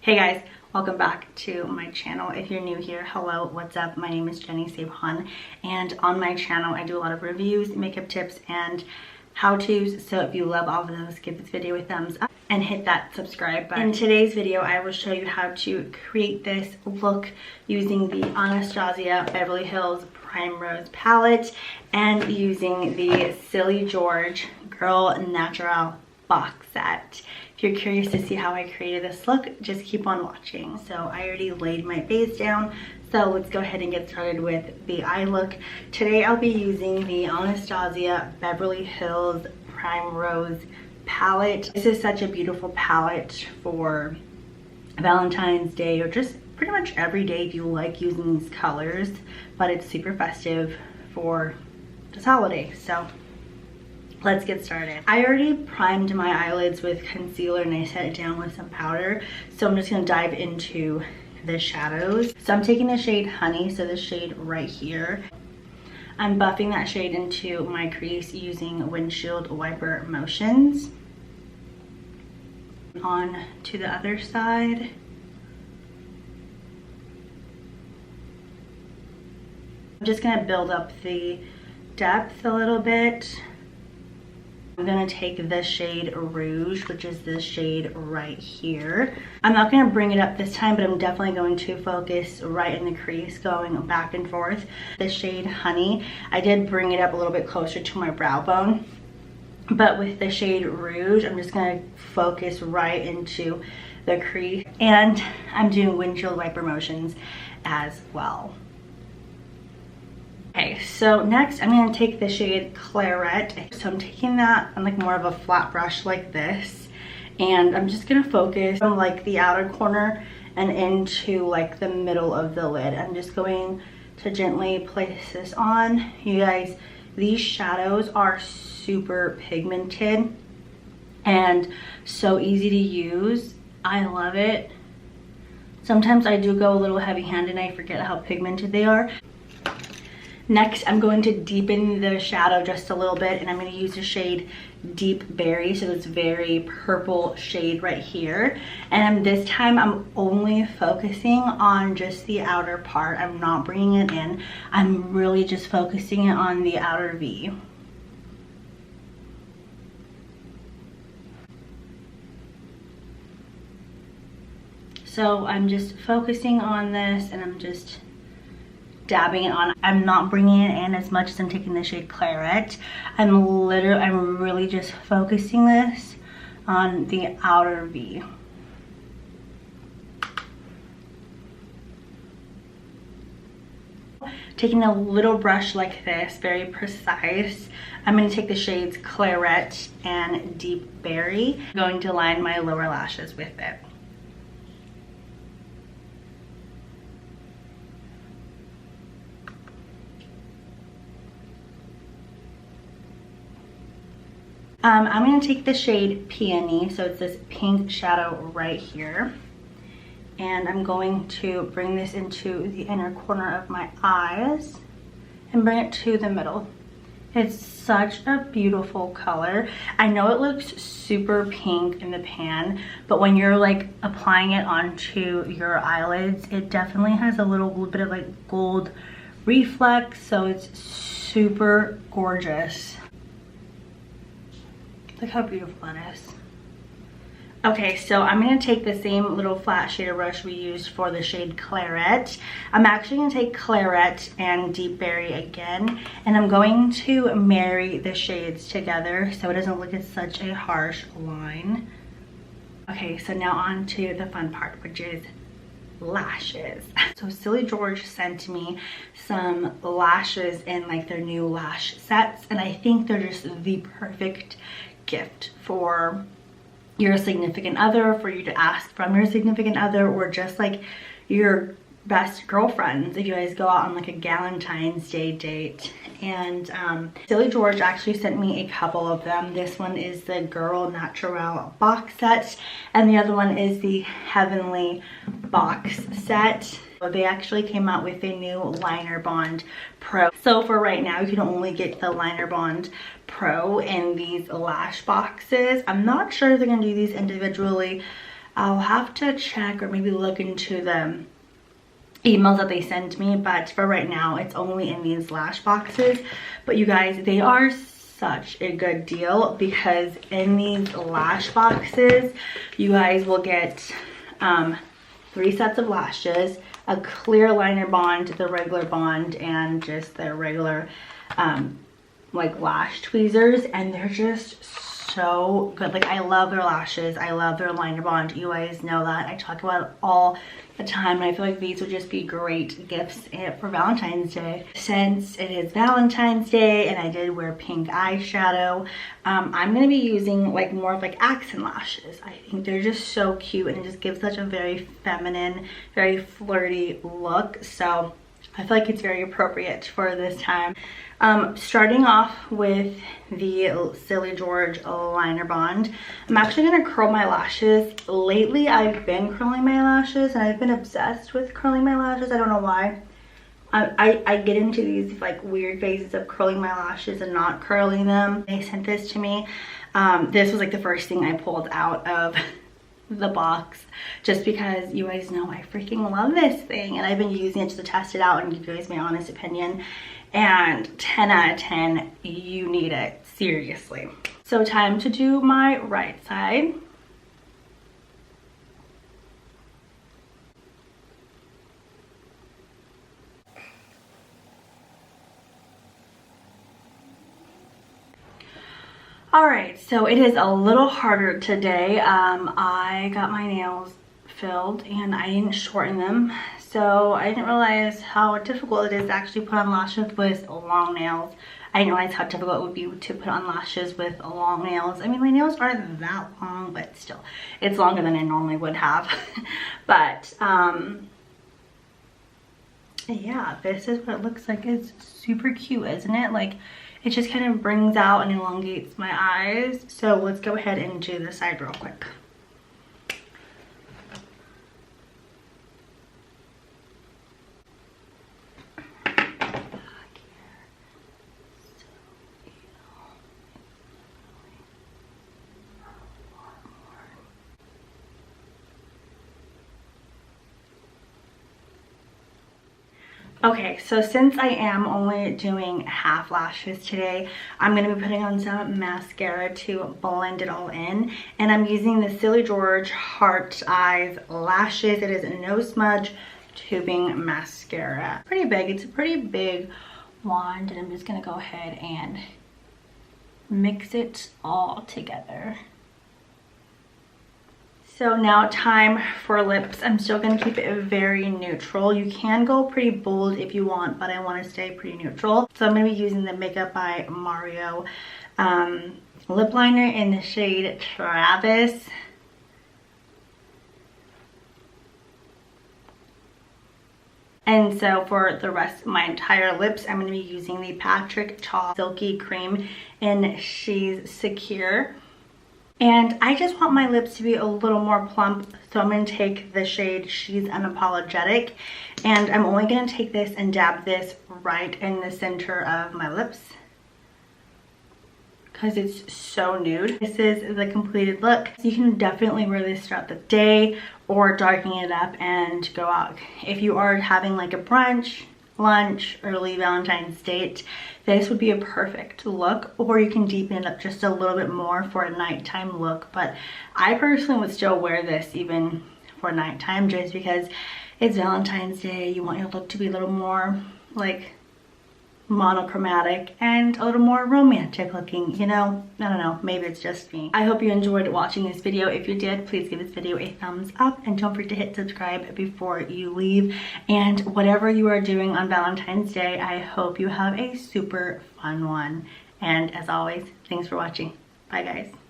Hey guys, welcome back to my channel. If you're new here, hello, what's up? My name is Jenny Sabhan, and on my channel I do a lot of reviews, makeup tips, and how-tos. So if you love all of those, give this video a thumbs up and hit that subscribe button. In today's video, I will show you how to create this look using the Anastasia Beverly Hills Primrose palette and using the Silly George Girl Naturale box set. If you're curious to see how I created this look, just keep on watching. So I already laid my base down, so let's go ahead and get started with the eye look. Today I'll be using the Anastasia Beverly Hills Primrose palette. This is such a beautiful palette for Valentine's Day, or just pretty much every day if you like using these colors, but it's super festive for this holiday. So let's get started. I already primed my eyelids with concealer and I set it down with some powder. So I'm just gonna dive into the shadows. So I'm taking the shade Honey, so the shade right here. I'm buffing that shade into my crease using windshield wiper motions. On to the other side. I'm just gonna build up the depth a little bit. I'm gonna take the shade Rouge, which is this shade right here. I'm not gonna bring it up this time, but I'm definitely going to focus right in the crease, going back and forth. The shade Honey, I did bring it up a little bit closer to my brow bone, but with the shade Rouge, I'm just gonna focus right into the crease. And I'm doing windshield wiper motions as well. Okay, so next I'm going to take the shade Claret. So I'm taking that on like more of a flat brush like this, and I'm just going to focus on like the outer corner and into like the middle of the lid. I'm just going to gently place this on. You guys, these shadows are super pigmented and so easy to use. I love it. Sometimes I do go a little heavy-handed and I forget how pigmented they are. Next, I'm going to deepen the shadow just a little bit, and I'm going to use the shade Deep Berry, so this very purple shade right here. And this time, I'm only focusing on just the outer part. I'm not bringing it in. I'm really just focusing it on the outer V. So I'm just focusing on this, and I'm just dabbing it on. I'm not bringing it in as much as I'm taking the shade Claret. I'm really just focusing this on the outer V. Taking a little brush like this, very precise, I'm going to take the shades Claret and Deep Berry. I'm going to line my lower lashes with it. I'm going to take the shade Peony, so it's this pink shadow right here, and I'm going to bring this into the inner corner of my eyes and bring it to the middle. It's such a beautiful color. I know it looks super pink in the pan, but when you're like applying it onto your eyelids, it definitely has a little bit of like gold reflex, so it's super gorgeous. Look how beautiful that is. Okay, so I'm going to take the same little flat shader brush we used for the shade Claret. I'm actually going to take Claret and Deep Berry again, and I'm going to marry the shades together so it doesn't look as such a harsh line. Okay, so now on to the fun part, which is lashes. So Silly George sent me some lashes in like their new lash sets, and I think they're just the perfect gift for your significant other, for you to ask from your significant other, or just like your best girlfriends if you guys go out on like a Valentine's Day date. And Silly George actually sent me a couple of them. This one is the Girl Naturale box set, and the other one is the Heavenly box set. They actually came out with a new Linerbond Pro. So for right now, you can only get the Linerbond Pro in these lash boxes. I'm not sure if they're gonna do these individually. I'll have to check or maybe look into the emails that they sent me, but for right now it's only in these lash boxes. But you guys, they are such a good deal because in these lash boxes you guys will get 3 sets of lashes, a clear liner bond, the regular bond, and just the regular like lash tweezers, and they're just so good. Like, I love their lashes, I love their liner bond. You guys know that I talk about it all the time, and I feel like these would just be great gifts for Valentine's Day. Since it is Valentine's Day and I did wear pink eyeshadow, I'm gonna be using like more of like accent lashes. I think they're just so cute and it just gives such a very feminine, very flirty look. So I feel like it's very appropriate for this time. Starting off with the Silly George liner bond, I'm actually going to curl my lashes. Lately I've been curling my lashes and I've been obsessed with curling my lashes. I don't know why. I get into these like weird phases of curling my lashes and not curling them. They sent this to me. This was like the first thing I pulled out of the box just because you guys know I freaking love this thing and I've been using it just to test it out and give you guys my honest opinion, and 10 out of 10, you need it, seriously. So time to do my right side. Alright, so it is a little harder today. I got my nails filled and I didn't shorten them, so I didn't realize how difficult it is to actually put on lashes with long nails. I didn't realize how difficult it would be to put on lashes with long nails. I mean, my nails aren't that long, but still, it's longer than I normally would have. But yeah, this is what it looks like. It's super cute, isn't it? Like, it just kind of brings out and elongates my eyes. So let's go ahead and do the side real quick. Okay, so since I am only doing half lashes today, I'm going to be putting on some mascara to blend it all in. And I'm using the Silly George Heart Eyes Lashes. It is a no smudge tubing mascara. Pretty big. It's a pretty big wand, and I'm just going to go ahead and mix it all together. So now time for lips. I'm still going to keep it very neutral. You can go pretty bold if you want, but I want to stay pretty neutral. So I'm going to be using the Makeup by Mario lip liner in the shade Travis. And so for the rest of my entire lips, I'm going to be using the Patrick Ta Silky Cream in She's Secure. And I just want my lips to be a little more plump, so I'm going to take the shade She's Unapologetic, and I'm only going to take this and dab this right in the center of my lips because it's so nude. This is the completed look. You can definitely wear this throughout the day or darken it up and go out. If you are having like a brunch, lunch, early Valentine's date, this would be a perfect look, or you can deepen it up just a little bit more for a nighttime look. But I personally would still wear this even for nighttime just because it's Valentine's Day. You want your look to be a little more like monochromatic and a little more romantic looking, you know? I don't know, maybe it's just me. I hope you enjoyed watching this video. If you did, please give this video a thumbs up and don't forget to hit subscribe before you leave. And whatever you are doing on Valentine's Day, I hope you have a super fun one. And as always, thanks for watching. Bye guys.